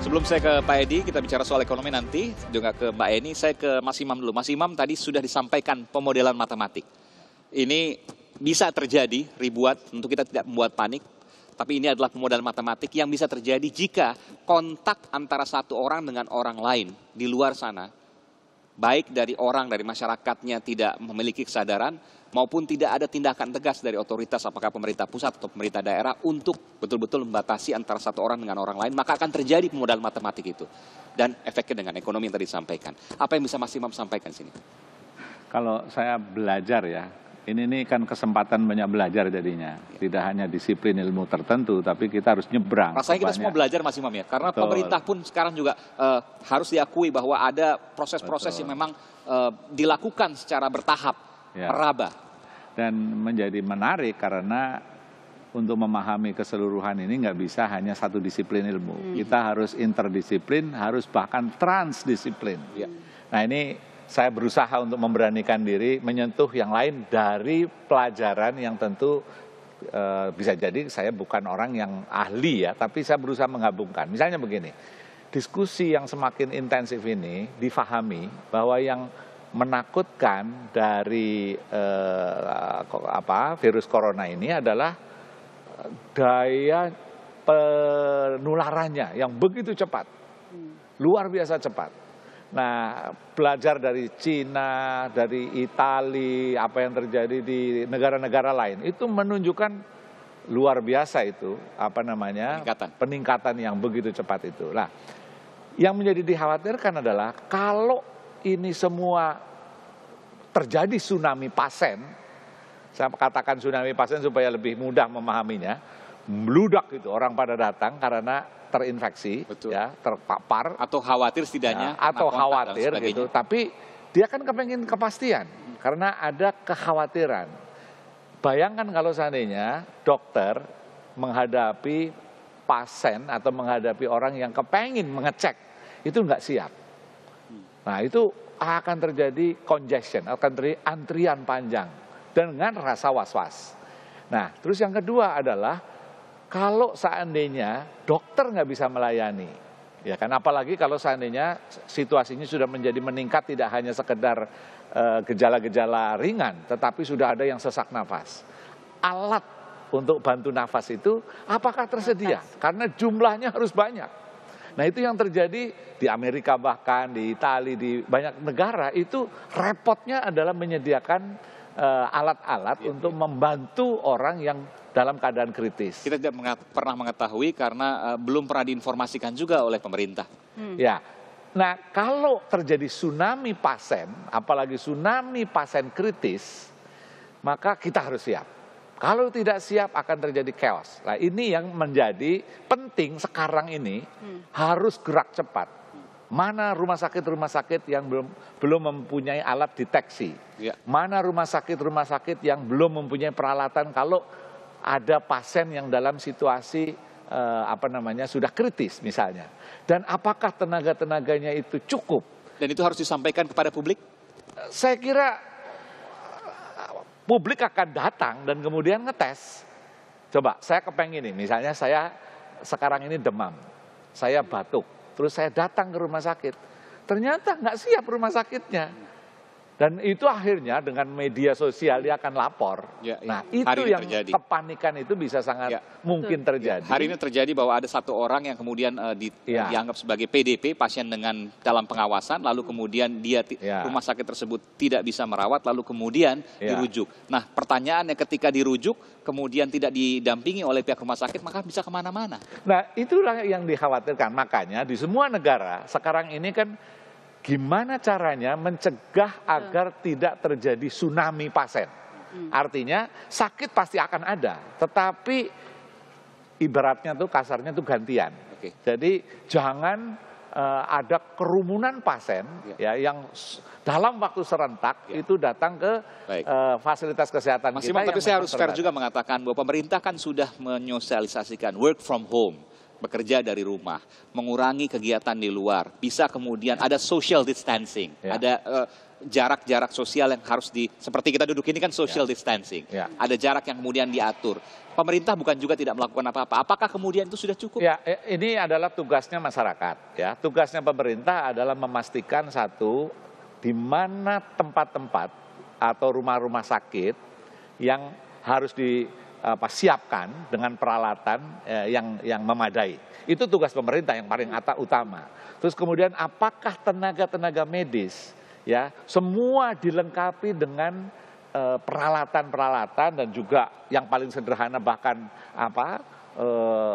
Sebelum saya ke Pak Edi, kita bicara soal ekonomi nanti, juga ke Mbak Eni, saya ke Mas Imam dulu. Mas Imam tadi sudah disampaikan pemodelan matematik. Ini bisa terjadi ribuan, tentu kita tidak membuat panik, tapi ini adalah pemodelan matematik yang bisa terjadi jika kontak antara satu orang dengan orang lain di luar sana, baik dari orang, dari masyarakatnya tidak memiliki kesadaran, maupun tidak ada tindakan tegas dari otoritas, apakah pemerintah pusat atau pemerintah daerah, untuk betul-betul membatasi antara satu orang dengan orang lain, maka akan terjadi pemodelan matematik itu. Dan efeknya dengan ekonomi yang tadi disampaikan. Apa yang bisa Mas Imam sampaikan sini? Kalau saya belajar ya, ini kan kesempatan banyak belajar jadinya. Tidak hanya disiplin ilmu tertentu, tapi kita harus nyebrang. Rasanya kita semua belajar Mas Imam ya, karena pemerintah pun sekarang juga harus diakui bahwa ada proses-proses yang memang dilakukan secara bertahap. Ya. Meraba. Dan menjadi menarik karena untuk memahami keseluruhan ini nggak bisa hanya satu disiplin ilmu. Kita harus interdisiplin, harus bahkan transdisiplin. Ya. Nah ini saya berusaha untuk memberanikan diri menyentuh yang lain dari pelajaran yang tentu bisa jadi saya bukan orang yang ahli ya, tapi saya berusaha menggabungkan. Misalnya begini, diskusi yang semakin intensif ini difahami bahwa yang menakutkan dari virus corona ini adalah daya penularannya yang begitu cepat, luar biasa cepat. Nah, belajar dari Cina, dari Italia, apa yang terjadi di negara-negara lain itu menunjukkan luar biasa itu peningkatan yang begitu cepat itu. Nah, yang menjadi dikhawatirkan adalah kalau ini semua terjadi tsunami pasien, saya katakan tsunami pasien supaya lebih mudah memahaminya, meludak itu orang pada datang karena terinfeksi, ya, terpapar atau khawatir setidaknya, ya, atau khawatir gitu, tapi dia kan kepengen kepastian karena ada kekhawatiran. Bayangkan kalau seandainya dokter menghadapi pasien atau menghadapi orang yang kepengen mengecek, itu nggak siap. Nah itu akan terjadi congestion, akan terjadi antrian panjang dengan rasa was-was. Nah terus yang kedua adalah kalau seandainya dokter nggak bisa melayani, ya kan, apalagi kalau seandainya situasinya sudah menjadi meningkat, tidak hanya sekedar gejala-gejala ringan, tetapi sudah ada yang sesak nafas. Alat untuk bantu nafas itu apakah tersedia? Karena jumlahnya harus banyak. Nah itu yang terjadi di Amerika, bahkan di Italia, di banyak negara itu repotnya adalah menyediakan alat-alat untuk membantu orang yang dalam keadaan kritis. Kita tidak pernah mengetahui karena belum pernah diinformasikan juga oleh pemerintah. Ya, nah kalau terjadi tsunami pasien, apalagi tsunami pasien kritis, maka kita harus siap. Kalau tidak siap akan terjadi chaos. Nah ini yang menjadi penting sekarang ini, harus gerak cepat. Mana rumah sakit yang belum mempunyai alat deteksi. Ya. Mana rumah sakit yang belum mempunyai peralatan kalau ada pasien yang dalam situasi sudah kritis misalnya. Dan apakah tenaga-tenaganya itu cukup? Dan itu harus disampaikan kepada publik? Saya kira publik akan datang dan kemudian ngetes. Coba saya kepengen nih, misalnya saya sekarang ini demam, saya batuk, terus saya datang ke rumah sakit, ternyata nggak siap rumah sakitnya. Dan itu akhirnya dengan media sosial dia akan lapor. Ya, ya. Nah itu yang terjadi. Kepanikan itu bisa sangat mungkin terjadi. Hari ini terjadi bahwa ada satu orang yang kemudian dianggap sebagai PDP, pasien dengan dalam pengawasan, lalu kemudian dia rumah sakit tersebut tidak bisa merawat, lalu kemudian dirujuk. Nah pertanyaannya ketika dirujuk, kemudian tidak didampingi oleh pihak rumah sakit, maka bisa kemana-mana. Nah itulah yang dikhawatirkan. Makanya di semua negara sekarang ini kan gimana caranya mencegah agar tidak terjadi tsunami pasien. Artinya sakit pasti akan ada, tetapi ibaratnya tuh kasarnya tuh gantian. Jadi jangan ada kerumunan pasien ya yang dalam waktu serentak itu datang ke fasilitas kesehatan kita. Tapi saya harus fair juga mengatakan bahwa pemerintah kan sudah menyosialisasikan work from home. bekerja dari rumah, mengurangi kegiatan di luar, bisa kemudian ada social distancing, ada jarak-jarak sosial yang harus seperti kita duduk ini kan social distancing, ada jarak yang kemudian diatur. Pemerintah bukan juga tidak melakukan apa-apa. Apakah kemudian itu sudah cukup? Ya, ini adalah tugasnya masyarakat. Ya, tugasnya pemerintah adalah memastikan satu, di mana tempat-tempat atau rumah-rumah sakit yang harus disiapkan dengan peralatan yang memadai. Itu tugas pemerintah yang paling utama. Terus kemudian apakah tenaga-tenaga medis ya semua dilengkapi dengan peralatan-peralatan dan juga yang paling sederhana bahkan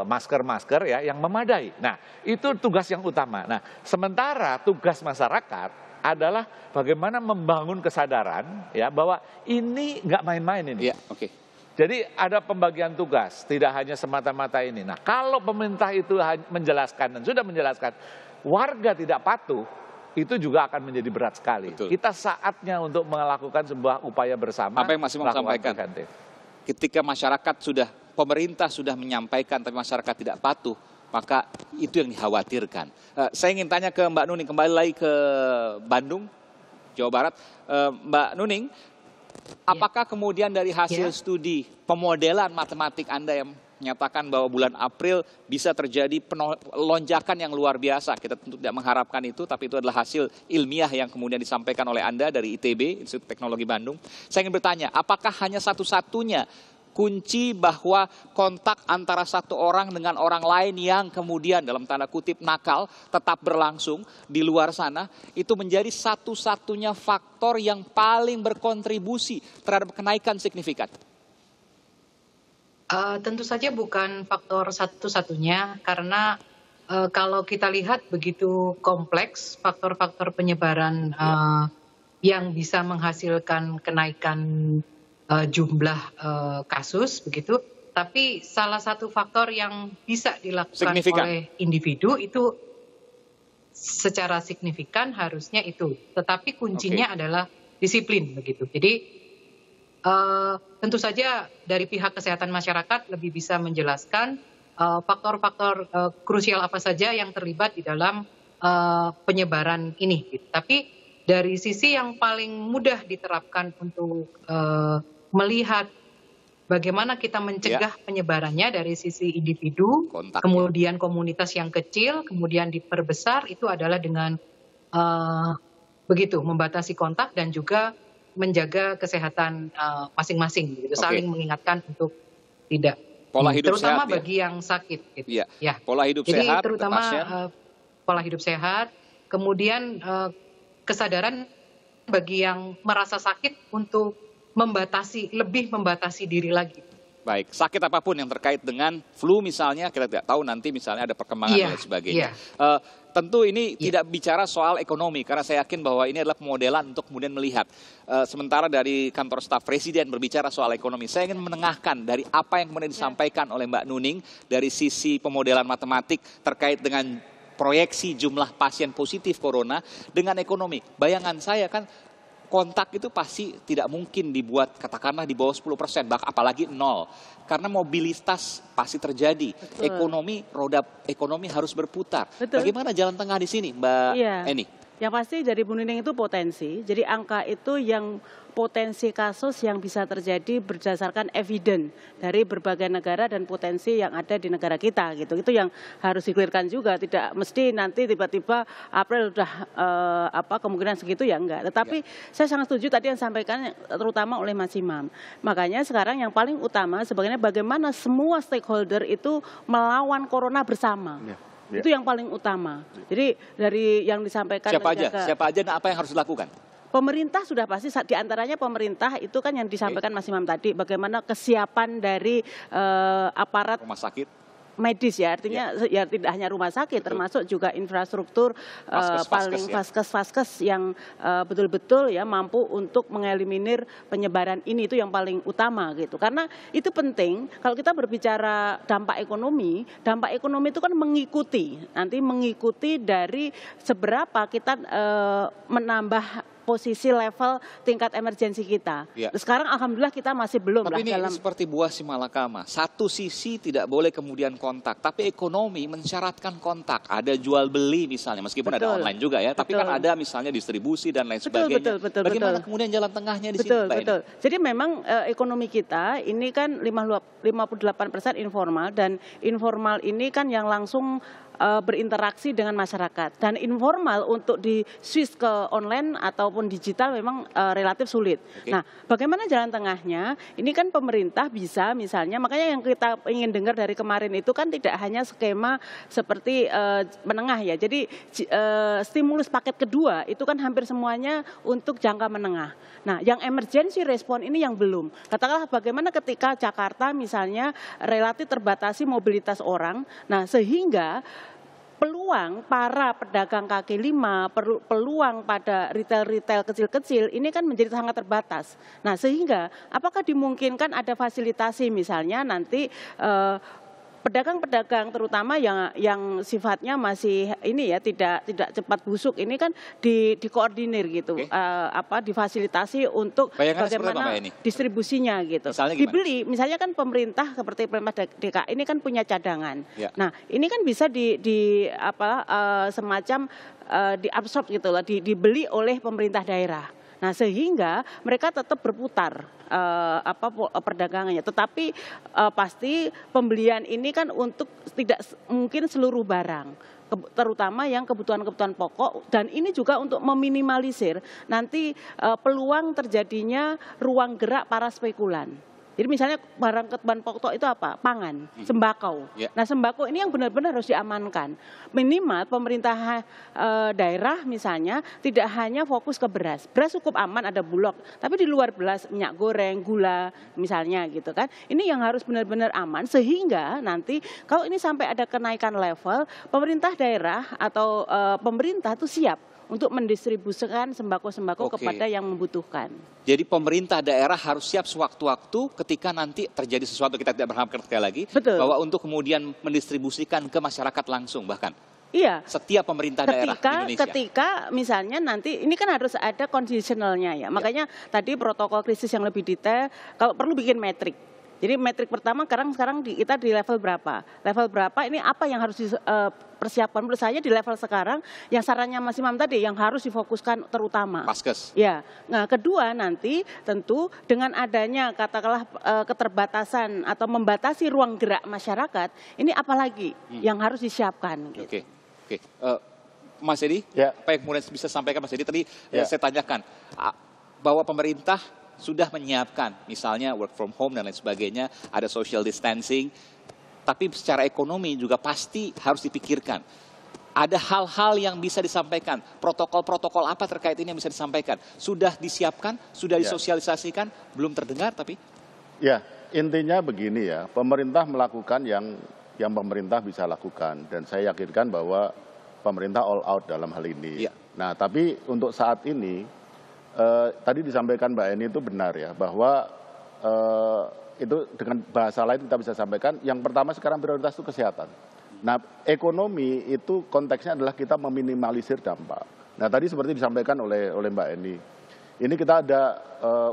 masker-masker ya yang memadai. Nah, itu tugas yang utama. Nah, sementara tugas masyarakat adalah bagaimana membangun kesadaran ya bahwa ini nggak main-main ini. Ya, oke. Jadi ada pembagian tugas, tidak hanya semata-mata ini. Nah, kalau pemerintah itu menjelaskan dan sudah menjelaskan, warga tidak patuh, itu juga akan menjadi berat sekali. Betul. Kita saatnya untuk melakukan sebuah upaya bersama. Apa yang masih mau sampaikan? Ketika pemerintah sudah menyampaikan tapi masyarakat tidak patuh, maka itu yang dikhawatirkan. Saya ingin tanya ke Mbak Nuning, kembali lagi ke Bandung, Jawa Barat. Mbak Nuning, apakah kemudian dari hasil studi pemodelan matematik Anda yang menyatakan bahwa bulan April bisa terjadi lonjakan yang luar biasa. Kita tentu tidak mengharapkan itu, tapi itu adalah hasil ilmiah yang kemudian disampaikan oleh Anda dari ITB, Institut Teknologi Bandung. Saya ingin bertanya, apakah hanya satu-satunya kunci bahwa kontak antara satu orang dengan orang lain yang kemudian dalam tanda kutip nakal tetap berlangsung di luar sana, itu menjadi satu-satunya faktor yang paling berkontribusi terhadap kenaikan signifikan? Tentu saja bukan faktor satu-satunya, karena kalau kita lihat begitu kompleks faktor-faktor penyebaran yang bisa menghasilkan kenaikan jumlah kasus begitu. Tapi salah satu faktor yang bisa dilakukan oleh individu itu secara signifikan harusnya itu. Tetapi kuncinya adalah disiplin begitu. Jadi tentu saja dari pihak kesehatan masyarakat lebih bisa menjelaskan faktor-faktor krusial apa saja yang terlibat di dalam penyebaran ini. Gitu. Tapi dari sisi yang paling mudah diterapkan untuk melihat bagaimana kita mencegah penyebarannya dari sisi individu, kemudian komunitas yang kecil, kemudian diperbesar, itu adalah dengan begitu membatasi kontak dan juga menjaga kesehatan masing-masing, gitu. Saling mengingatkan untuk tidak pola hidup terutama sehat, bagi yang sakit. Gitu. Ya. Pola hidup Jadi, sehat, terutama pola hidup sehat, kemudian kesadaran bagi yang merasa sakit untuk lebih membatasi diri lagi. Baik, sakit apapun yang terkait dengan flu misalnya, kita tidak tahu nanti misalnya ada perkembangan dan sebagainya. Tentu ini tidak bicara soal ekonomi, karena saya yakin bahwa ini adalah pemodelan untuk kemudian melihat. Sementara dari kantor staf presiden berbicara soal ekonomi, saya ingin menengahkan dari apa yang kemudian disampaikan oleh Mbak Nuning dari sisi pemodelan matematik terkait dengan proyeksi jumlah pasien positif corona dengan ekonomi. Bayangan saya kan kontak itu pasti tidak mungkin dibuat katakanlah di bawah 10%, bahkan apalagi 0. Karena mobilitas pasti terjadi. Roda ekonomi harus berputar. Bagaimana jalan tengah di sini, Mbak Eni? Yang pasti dari Bu Nining itu potensi. Jadi angka itu yang potensi kasus yang bisa terjadi berdasarkan evidence dari berbagai negara dan potensi yang ada di negara kita gitu. Itu yang harus dikelirkan juga, tidak mesti nanti tiba-tiba April udah kemungkinan segitu ya enggak. Tetapi saya sangat setuju tadi yang disampaikan terutama oleh Mas Imam. Makanya sekarang yang paling utama sebenarnya bagaimana semua stakeholder itu melawan corona bersama. Itu yang paling utama. Jadi dari yang disampaikan siapa aja dan apa yang harus dilakukan? Pemerintah sudah pasti, diantaranya pemerintah itu kan yang disampaikan Mas Imam tadi, bagaimana kesiapan dari aparat rumah sakit medis ya, artinya ya tidak hanya rumah sakit, termasuk juga infrastruktur vaskes yang betul-betul ya mampu untuk mengeliminir penyebaran ini, itu yang paling utama gitu. Karena itu penting kalau kita berbicara dampak ekonomi itu kan mengikuti dari seberapa kita menambah posisi level tingkat emergensi kita. Ya. Sekarang alhamdulillah kita masih belum Tapi lah ini dalam. seperti buah si malakama. Satu sisi tidak boleh kemudian kontak, tapi ekonomi mensyaratkan kontak. Ada jual beli misalnya, meskipun ada Betul. online juga ya. Tapi Betul. kan ada misalnya distribusi dan lain Betul, sebagainya. betul, Bagaimana betul. kemudian jalan tengahnya di Betul, sini, Mbak betul. Jadi memang ekonomi kita ini kan 58% informal, dan informal ini kan yang langsung berinteraksi dengan masyarakat, dan informal untuk di switch ke online ataupun digital memang relatif sulit. Oke. Nah, bagaimana jalan tengahnya? Ini kan pemerintah bisa misalnya, makanya yang kita ingin dengar dari kemarin itu kan tidak hanya skema seperti menengah ya. Jadi stimulus paket kedua itu kan hampir semuanya untuk jangka menengah. Nah, yang emergency respon ini yang belum. Katakanlah bagaimana ketika Jakarta misalnya relatif terbatasi mobilitas orang, nah sehingga peluang para pedagang kaki lima, peluang pada retail-retail kecil-kecil ini kan menjadi sangat terbatas. Nah, sehingga apakah dimungkinkan ada fasilitasi misalnya nanti pedagang-pedagang terutama yang sifatnya masih ini ya tidak cepat busuk ini kan dikoordinir gitu, Oke. difasilitasi untuk Bayangannya seperti apa, bagaimana Mbak Eni? distribusinya gitu. Misalnya gimana? Dibeli, misalnya kan pemerintah seperti Pemprov DKI ini kan punya cadangan. Ya. Nah, ini kan bisa semacam diabsorb gitu loh, dibeli oleh pemerintah daerah. Nah, sehingga mereka tetap berputar perdagangannya. Tetapi pasti pembelian ini kan untuk tidak mungkin seluruh barang, terutama yang kebutuhan-kebutuhan pokok, dan ini juga untuk meminimalisir nanti peluang terjadinya ruang gerak para spekulan. Jadi misalnya barang kebutuhan pokok itu apa? Pangan, sembako. Ya. Nah, sembako ini yang benar-benar harus diamankan. Minimal pemerintah daerah misalnya tidak hanya fokus ke beras. Beras cukup aman, ada Bulog. Tapi di luar beras, minyak goreng, gula misalnya gitu kan. Ini yang harus benar-benar aman sehingga nanti kalau ini sampai ada kenaikan level, pemerintah daerah atau pemerintah itu siap untuk mendistribusikan sembako-sembako Oke. kepada yang membutuhkan. Jadi pemerintah daerah harus siap sewaktu-waktu ketika nanti terjadi sesuatu, kita tidak berharap sekali lagi, Betul. bahwa untuk kemudian mendistribusikan ke masyarakat langsung bahkan. Iya. Setiap pemerintah daerah di Indonesia. Ketika misalnya nanti ini kan harus ada conditionalnya ya. Makanya tadi protokol krisis yang lebih detail, kalau perlu bikin metrik. Jadi metrik pertama sekarang kita di level berapa? Level berapa ini apa yang harus dipersiapkan? Menurut saya di level sekarang yang sarannya Mas Imam tadi yang harus difokuskan terutama. Paskes. Ya, nah kedua nanti tentu dengan adanya katakanlah keterbatasan atau membatasi ruang gerak masyarakat, ini apalagi yang harus disiapkan. Gitu. Oke. Mas Edi, Ya. apa yang kemudian bisa sampaikan Mas Edi tadi Ya. saya tanyakan bahwa pemerintah sudah menyiapkan misalnya work from home dan lain sebagainya, ada social distancing, tapi secara ekonomi juga pasti harus dipikirkan. Ada hal-hal yang bisa disampaikan, protokol-protokol apa terkait ini yang bisa disampaikan? Sudah disiapkan, sudah Ya. disosialisasikan, belum terdengar tapi? Ya, intinya begini ya, pemerintah melakukan yang pemerintah bisa lakukan, dan saya yakinkan bahwa pemerintah all out dalam hal ini. Ya. Nah, tapi untuk saat ini, tadi disampaikan Mbak Eni itu benar ya, bahwa itu dengan bahasa lain kita bisa sampaikan, yang pertama sekarang prioritas itu kesehatan. Nah, ekonomi itu konteksnya adalah kita meminimalisir dampak. Nah, tadi seperti disampaikan oleh Mbak Eni, ini kita ada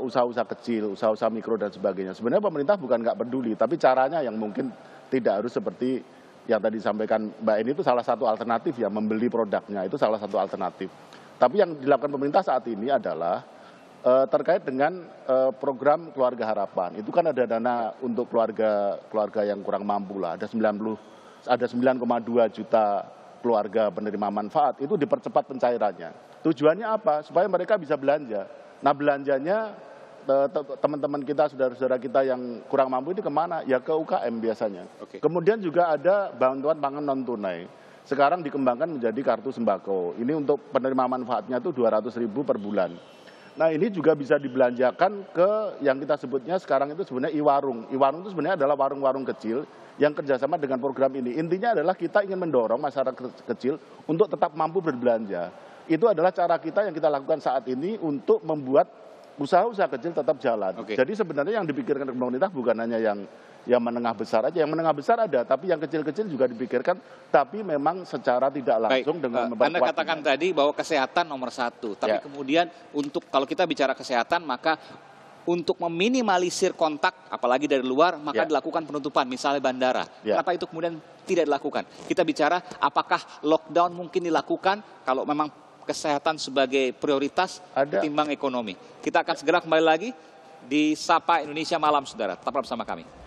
usaha-usaha kecil, usaha-usaha mikro dan sebagainya. Sebenarnya pemerintah bukan nggak peduli, tapi caranya yang mungkin tidak harus seperti yang tadi disampaikan Mbak Eni, itu salah satu alternatif ya, membeli produknya itu salah satu alternatif. Tapi yang dilakukan pemerintah saat ini adalah terkait dengan program Keluarga Harapan. Itu kan ada dana untuk keluarga yang kurang mampu lah, ada 9,2 juta keluarga penerima manfaat, itu dipercepat pencairannya. Tujuannya apa? Supaya mereka bisa belanja. Nah, belanjanya teman-teman kita, saudara-saudara kita yang kurang mampu ini kemana? Ya ke UKM biasanya. Oke. Kemudian juga ada bantuan pangan non tunai. Sekarang dikembangkan menjadi kartu sembako. Ini untuk penerima manfaatnya itu 200.000 per bulan. Nah, ini juga bisa dibelanjakan ke yang kita sebutnya sekarang itu sebenarnya e-warung. E-warung itu sebenarnya adalah warung-warung kecil yang kerjasama dengan program ini. Intinya adalah kita ingin mendorong masyarakat kecil untuk tetap mampu berbelanja. Itu adalah cara kita yang kita lakukan saat ini untuk membuat usaha-usaha kecil tetap jalan. Oke. Jadi sebenarnya yang dipikirkan pemerintah bukan hanya yang menengah besar aja. Yang menengah besar ada, tapi yang kecil-kecil juga dipikirkan, tapi memang secara tidak langsung dengan memperkuat. Anda katakan tadi bahwa kesehatan nomor satu, tapi kemudian untuk kalau kita bicara kesehatan, maka untuk meminimalisir kontak, apalagi dari luar, maka dilakukan penutupan, misalnya bandara. Kenapa itu kemudian tidak dilakukan? Kita bicara apakah lockdown mungkin dilakukan kalau memang kesehatan sebagai prioritas ketimbang ekonomi. Kita akan segera kembali lagi di Sapa Indonesia Malam, saudara. Tetaplah bersama kami.